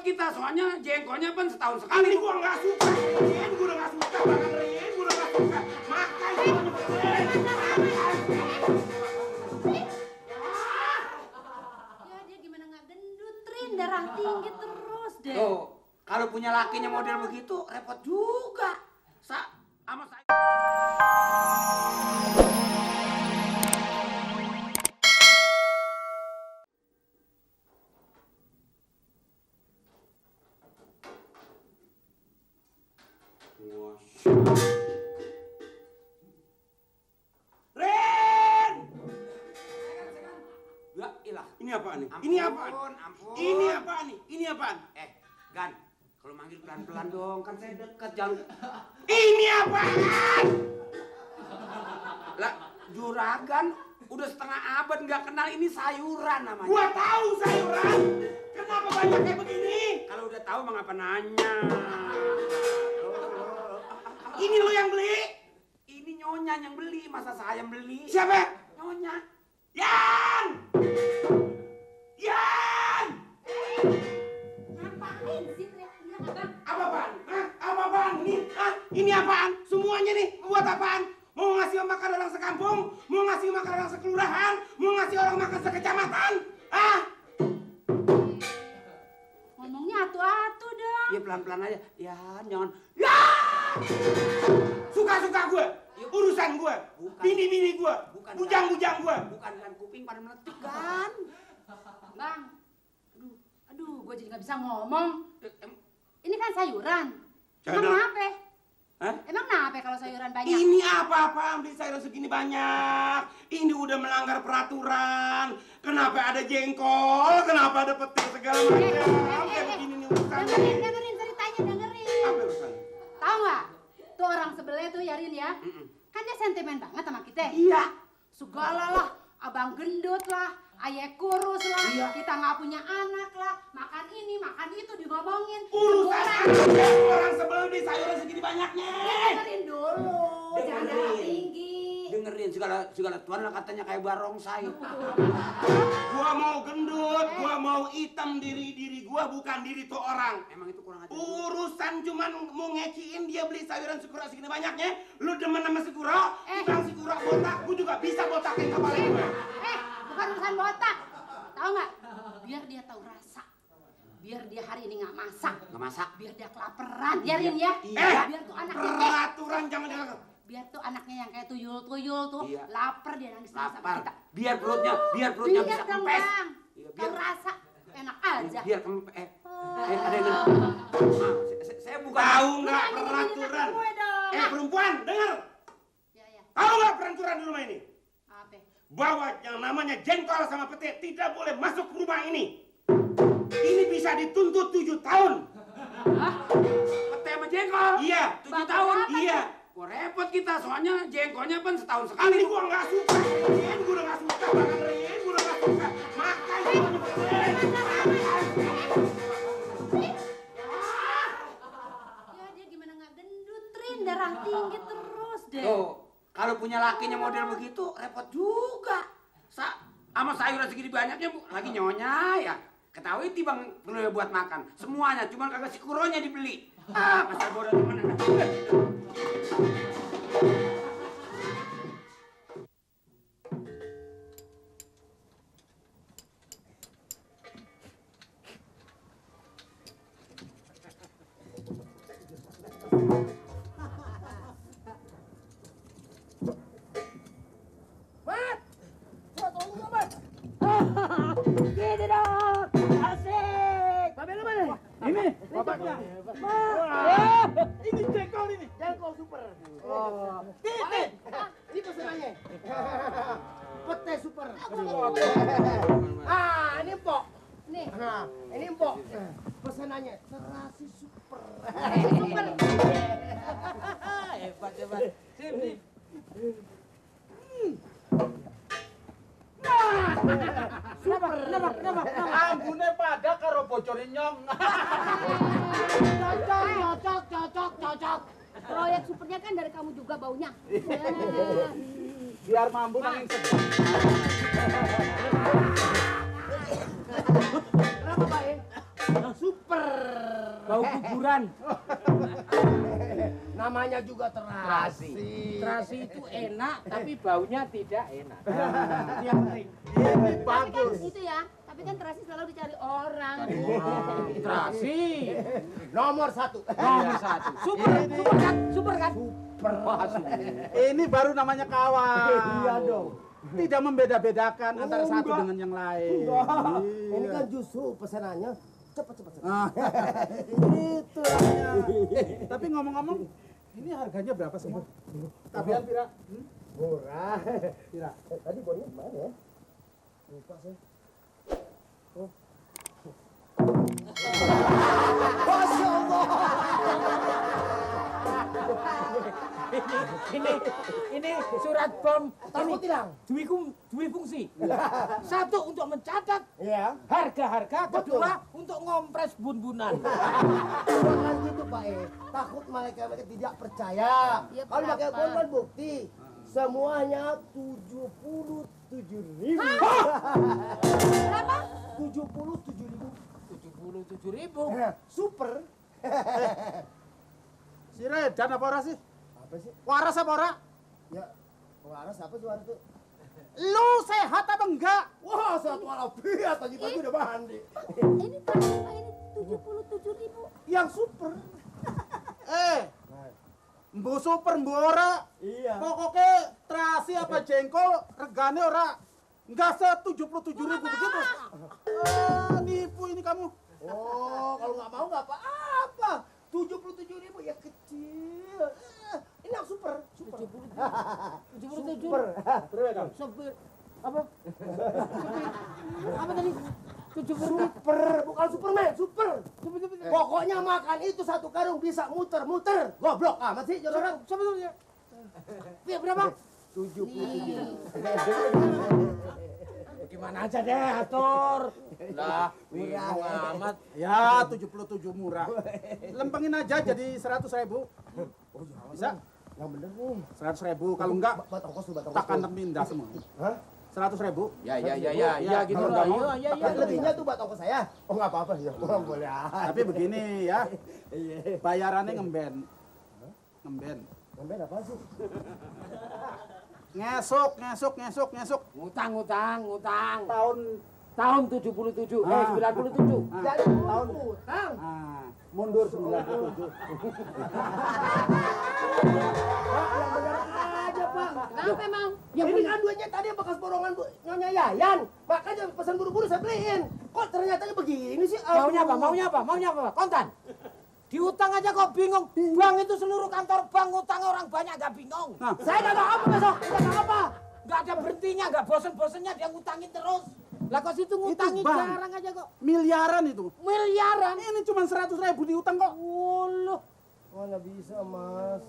kita, soalnya jengkolnya kan setahun sekali. Ini gua nggak suka, Rin. Gua udah nggak suka banget, Rin. Gua udah nggak suka. Makan semuanya, Rin. Ya dia gimana nggak gendut, Rin, darah tinggi terus deh. Tuh, kalau punya lakinya model begitu, repot juga. Sama saya. Ren! Ya ilah. Ini apaan nih? Ampun, Ini apaan? ampun. Ini apaan nih? Ini apaan? Gan, kalau manggil pelan-pelan dong, kan saya dekat, jangan. Ini apaan? Lah, juragan udah setengah abad nggak kenal ini sayuran namanya. Gua tahu sayuran. Kenapa banyak kayak begini? Kalau udah tahu mengapa nanya? Ini lo yang beli? Ini nyonya yang beli, masa saya yang beli? Siapa? Nyonya. Yan! Yan! Ngapain sih teriak-teriak, Abang? Apa-apaan? Hah? Apa-apaan? Ini apaan? Semuanya nih buat apaan? Mau ngasih makan orang sekampung? Mau ngasih makan orang sekelurahan? Mau ngasih orang makan sekecamatan? Ah? Ngomongnya atu-atu dong. Ya pelan-pelan aja. Ya, jangan. Ya! Suka-suka gue, urusan gue, Bukan. bini-bini gue, Bukan, bujang-bujang gue. Bukan kan kuping pada meletik kan? Bang, aduh, gue jadi nggak bisa ngomong. Em- Ini kan sayuran. Jangan Emang bilang- kenapa? Hah? Emang kenapa kalau sayuran banyak? Ini apa-apa beli sayur segini banyak. Ini udah melanggar peraturan. Kenapa ada jengkol? Kenapa ada petir segala macam? Kayak begini nih urusannya. Dengerin ceritanya, dengerin. Apa urusan? Tahu nggak? Tuh orang sebelah tuh Yarin ya. Kan dia sentimen banget sama kita. Iya. Segala lah, abang gendut lah, ayah kurus lah, Iya. kita nggak punya anak lah, makan ini, makan itu digomongin. Urusan apa? Orang sebelum beli sayuran segini banyaknya. Ya, dengerin dulu, jangan darah Dengerin. tinggi. Dengerin segala tuan lah katanya kayak barongsai. Gua mau gendut, gua mau hitam diri gua bukan diri tuh orang. Emang itu kurang aja. Urusan cuman mau ngeciin dia beli sayuran Sukuro segini banyaknya. Lu demen sama Sukuro? Bang Sukuro botak, gua juga bisa botakin kepala gue. Bukan urusan botak, tahu nggak? Biar dia tahu rasa, biar dia hari ini nggak masak, Nggak masak. biar dia kelaparan, Yarin ya. Iya. Biar tuh anaknya, Peraturan jangan dilakukan. biar tuh anaknya yang kayak tuyul-tuyul tuh Iya. lapar dia nangis sama Lapar. kita. Biar perutnya Biar bisa dong, kempes. Bang. Iya, Tahu rasa, enak aja. biar kempes. Ada yang saya bukan. Tahu nggak Lu nanya peraturan? gue dong. Perempuan, dengar. Ya, ya. Tahu nggak peraturan di rumah ini? Apa? Bahwa yang namanya jengkol sama petir tidak boleh masuk ke rumah ini. Ini bisa dituntut 7 tahun. Pete sama jengkol. Iya. 7 tahun. Apa? Iya. Wah repot kita, soalnya jengkolnya kan setahun Ini sekali. gua nggak suka, Rin. Gua udah nggak suka banget, Rin. Gua udah nggak suka. Makan semuanya, Rin. Ya dia gimana nggak gendut, Rin, darah tinggi terus deh. Tuh, kalau punya lakinya model begitu, repot juga. Sama sayuran segini banyaknya, lagi nyonya ya. Ketahui tibang perlu buat makan. Semuanya, cuma kagak Sukuronya dibeli. Masa bodoh gimana? Gini dong, asik. Babe lu mana? Ini, bapaknya. Ini jengkol ini, jengkol super. Oh, Titi, ini pesenannya. Pete super. Ini empok. Nih, Nah, ini empok. Pesenannya terasi super. super. Hebat, hebat. Sip, sip. Kenapa? Ambune pada karo bocone nyong. Cocok. Proyek supernya kan dari kamu juga baunya. Biar mampu nanging sedap. Kenapa, Pak? Super. Bau kuburan. Namanya juga terasi. Terasi itu enak, tapi baunya tidak enak. Itu yang penting. Ini Tapi kan bagus. itu ya. Tapi kan terasi selalu dicari orang. Terasi. Nomor 1. Nomor 1. Super kan? Super kan? Wah, super. Ini baru namanya kawan. Iya dong. Tidak membeda-bedakan antara satu enggak. dengan yang lain. Ini kan justru pesanannya cepat. Ah. Itu namanya. Tapi ngomong-ngomong, ini harganya berapa semua? Tabian pira? Murah. Pira? Tadi bonnya mana ya? Lupa saya. Masya Allah. Ini surat bom. Takut hilang. Dua fungsi. Satu untuk mencatat Iya. harga-harga, Betul. kedua untuk ngompres bun-bunan. Jangan gitu Pak takut mereka tidak percaya. Ya, Kalau pakai berapa? bonbon bukti semuanya 77.000. Berapa? 77.000. 77.000. Super. Si Redan apa ora sih? Apa sih? Waras apa ora? Ya, waras apa sih waras itu? Lu sehat apa enggak? Wah, satu walafiat pagi-pagi udah mandi. Ini berapa? Ini 77.000. Yang super. Mbu super mbu ora. Iya. Pokoknya terasi apa jengkol regane ora enggak 77.000 begitu. Nipu ini kamu. Oh, kalau nggak mau nggak apa-apa. 77.000 ya kecil. Ini yang super. 77. Super. Super. Apa? Apa tadi? 70. Super, bukan Superman, super. Pokoknya makan itu satu karung bisa muter-muter. Goblok amat sih jadi orang. Sebetulnya. Berapa? 77. Gimana aja deh, atur. Lah, bingung amat. Ya 77 murah. Lempengin aja jadi 100.000. Bisa? Yang bener nih. 100.000. Kalau enggak Bat ongkos tuh, bat ongkos. tak kandang pindah semua. Hah? 100.000. Ya, Ya, gitu kalau lah. nggak mau, Iya. Tapi lebihnya tuh bat ongkos saya. Oh nggak apa-apa ya, orang boleh aja. Tapi begini ya, Iya. bayarannya ngemben. Ngemben. Ngambil apa sih? Ngesuk. Ngutang. Tahun Tahun 77, Ah. 97. Jadi tahun utang. mundur 97. Pak, yang bener aja, Pak. Kenapa emang? Ini kan duitnya tadi bekas borongan Nyonya Yayan. Makanya pesan buru-buru saya beliin. Kok ternyata begini sih? Aduh. Maunya apa? Kontan. Diutang aja kok bingung. Bank itu seluruh kantor bank ngutang orang banyak gak bingung. Nah, Saya nggak apa besok. Saya nggak apa. Gak ada berhentinya, gak bosen-bosennya dia ngutangin terus. Lah kok situ ngutangin bank. jarang aja kok. miliaran itu. Miliaran. Ini cuma 100.000 diutang kok. Wuluh. Oh nggak bisa mas.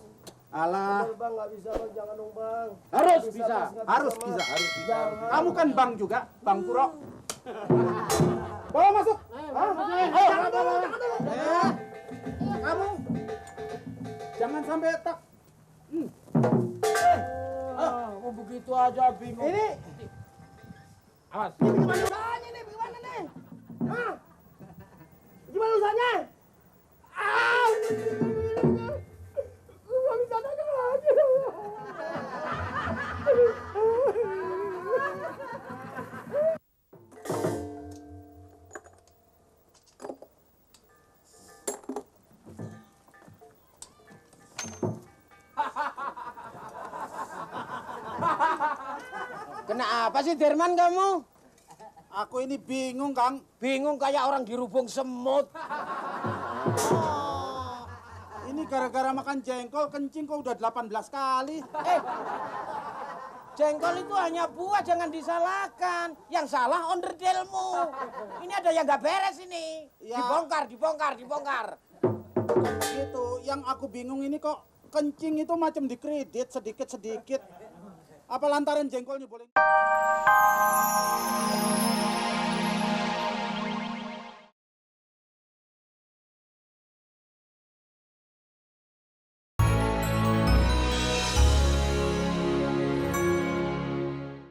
Alah, Bener, bang nggak bisa bang, jangan dong bang. Harus Nggak bisa. Mas, nggak harus Mas. bisa. Jangan. Kamu kan bank juga, Bang Puro. Bawa masuk. Jangan dulu. Kamu jangan sampai tak. Oh begitu aja bingung. Ini Awas. gimana usahanya nih? Gimana nih? Hah? Gimana usahanya? Ah! Gue nggak bisa dagang lagi. Kenapa sih Derman kamu? Aku ini bingung, Kang. Bingung kayak orang dirubung semut. Ini gara-gara makan jengkol kencing kok udah 18 kali. Jengkol itu hanya buah, jangan disalahkan. Yang salah onderdelmu. Ini ada yang nggak beres ini. Ya. Dibongkar. Gitu. Yang aku bingung ini kok kencing itu macam dikredit sedikit-sedikit. Apa lantaran jengkolnya boleh?